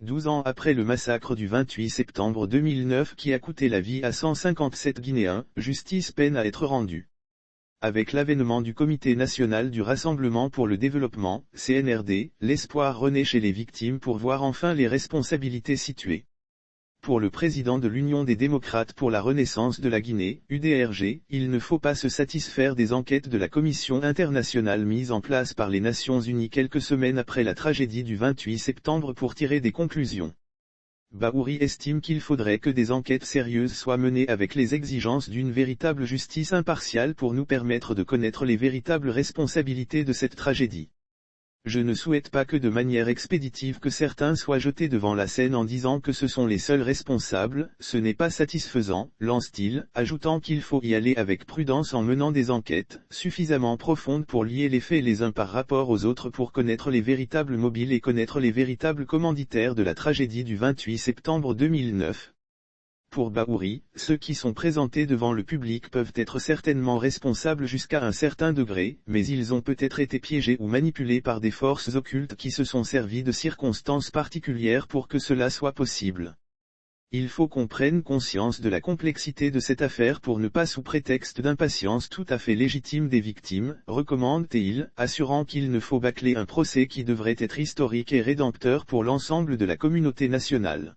12 ans après le massacre du 28 septembre 2009 qui a coûté la vie à 157 Guinéens, justice peine à être rendue. Avec l'avènement du Comité national du Rassemblement pour le développement, CNRD, l'espoir renaît chez les victimes pour voir enfin les responsabilités situées. Pour le président de l'Union des démocrates pour la renaissance de la Guinée, UDRG, il ne faut pas se satisfaire des enquêtes de la commission internationale mise en place par les Nations Unies quelques semaines après la tragédie du 28 septembre pour tirer des conclusions. Bahouri estime qu'il faudrait que des enquêtes sérieuses soient menées avec les exigences d'une véritable justice impartiale pour nous permettre de connaître les véritables responsabilités de cette tragédie. Je ne souhaite pas que de manière expéditive que certains soient jetés devant la scène en disant que ce sont les seuls responsables, ce n'est pas satisfaisant, lance-t-il, ajoutant qu'il faut y aller avec prudence en menant des enquêtes, suffisamment profondes pour lier les faits les uns par rapport aux autres pour connaître les véritables mobiles et connaître les véritables commanditaires de la tragédie du 28 septembre 2009. Pour Bahouri, ceux qui sont présentés devant le public peuvent être certainement responsables jusqu'à un certain degré, mais ils ont peut-être été piégés ou manipulés par des forces occultes qui se sont servies de circonstances particulières pour que cela soit possible. Il faut qu'on prenne conscience de la complexité de cette affaire pour ne pas sous prétexte d'impatience tout à fait légitime des victimes, recommande-t-il, assurant qu'il ne faut bâcler un procès qui devrait être historique et rédempteur pour l'ensemble de la communauté nationale.